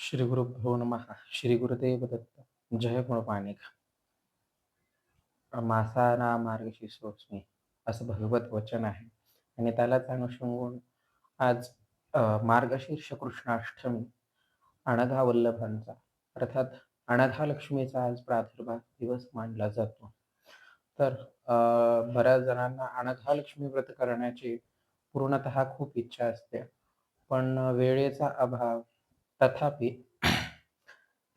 श्री गुरुभ्यो नमः. श्री गुरुदेव दत्त. जय गुणपाणिक. मासा मार्गशीर्षोस्मी असं भगवत वचन आहे आणि त्यालाच अनुसंगून आज मार्गशीर्ष कृष्णाष्टमी अनघा वल्लभांचा अर्थात अनघा लक्ष्मीचा आज प्रादुर्भाव दिवस मानला जातो. तर बऱ्याच जणांना अनघा लक्ष्मी व्रत करण्याची पूर्णतः खूप इच्छा असते. पण वेळेचा अभाव तथापि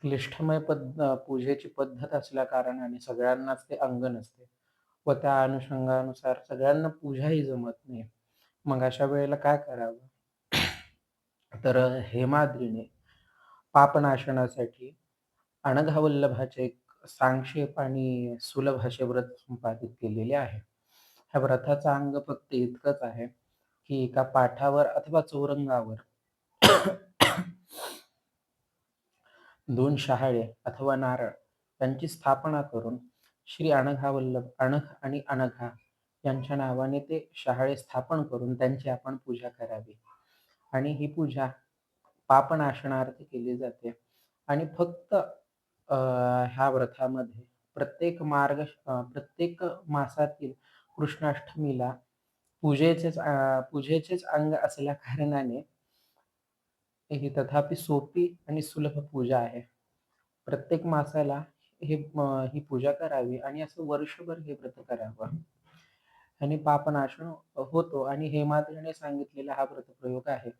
क्लिष्टमय पूजेची पद्धत असल्याकारणाने सगळ्यांनाच ते अंग नसते व त्या अनुषंगानुसार सगळ्यांना पूजाही जमत नाही. मग अशा वेळेला काय करावं? तर हेमाद्रीने पापनाशनासाठी अनघावल्लभाचे एक सांक्षेप आणि सुलभ असे व्रत संपादित केलेले आहे. ह्या व्रताचं अंग फक्त इतकंच आहे, की एका पाठावर अथवा चौरंगावर 2 शहाळे अथवा नारळ यांची स्थापना करून श्री अनघावल्लभ अनघ आणि अनघा यांच्या नावाने ते शहाळे स्थापन करून त्यांची आपण पूजा करावी. आणि ही पूजा पापनाशनार्थ केली जाते. आणि फक्त ह्या व्रतामध्ये प्रत्येक मासातील कृष्णाष्टमीला पूजेचेच अंग असल्या कारणाने ही तथापि सोपी आणि सुलभ पूजा आहे. प्रत्येक मासाला ही पूजा करावी आणि असं वर्षभर हे व्रत करावं. ह्याने पापनाशन होतो आणि हेमाद्रीने सांगितलेला हा व्रतप्रयोग आहे.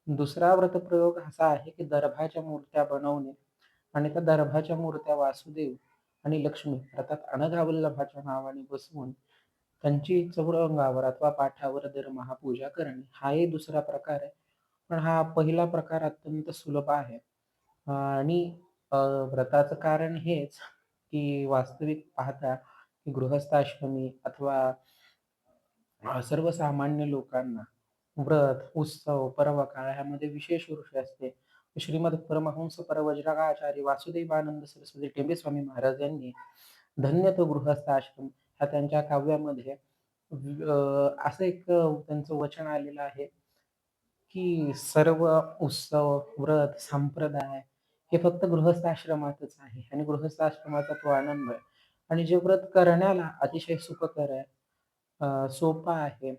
दुसरा व्रतप्रयोग असा आहे, की दर्भाच्या मूर्त्या बनवणे आणि त्या दर्भाच्या मूर्त्या वासुदेव आणि लक्ष्मी अर्थात अनघावल्लभाच्या नावाने बसवून त्यांची चौरंगावर अथवा पाठावर दरमहा पूजा करणे हाही दुसरा प्रकार आहे. पण हा पहिला प्रकार अत्यंत सुलभ आहे. आणि व्रताचं कारण हेच, की वास्तविक पाहता की गृहस्थाश्रमी अथवा सर्वसामान्य लोकांना व्रत, उत्सव, पर्व काळ ह्यामध्ये विशेष रुची असते. श्रीमद परमहंस परवज्रकाचार्य वासुदेवानंद सरस्वती टेंबे स्वामी महाराज यांनी धन्य तो गृहस्थ आश्रम ह्या त्यांच्या काव्यामध्ये असं एक त्यांचं वचन आलेलं आहे, की सर्व उत्सव, व्रत, संप्रदाय हे फक्त गृहस्थाश्रमातच आहे आणि गृहस्थाश्रमाचा तो आनंद आहे. आणि जे व्रत करण्याला अतिशय सुखकर आहे, सोपं आहे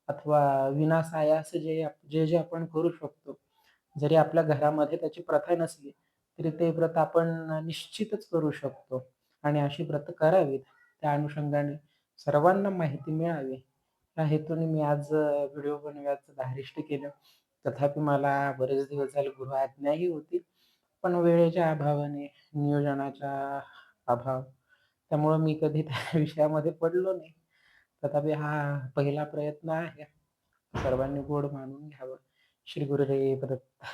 अथवा विनासायास जे आपण करू शकतो. जरी आपल्या घरामध्ये त्याची प्रथा नसली, तरी ते व्रत आपण निश्चितच करू शकतो आणि अशी व्रत करावीत. त्या अनुषंगाने सर्वांना माहिती मिळावी, या हेतूने मी आज व्हिडिओ बनवायचं धारिष्ट केलं. तथापि मला बरेच दिवस झाले गृहआज्ञाही होती. पण वेळेच्या अभावाने, नियोजनाचा अभाव, त्यामुळं मी कधी त्या विषयामध्ये पडलो नाही. तथापि हा पहिला प्रयत्न आहे. सर्वांनी गोड मानून घ्यावं. श्री गुरुदेव दत्त.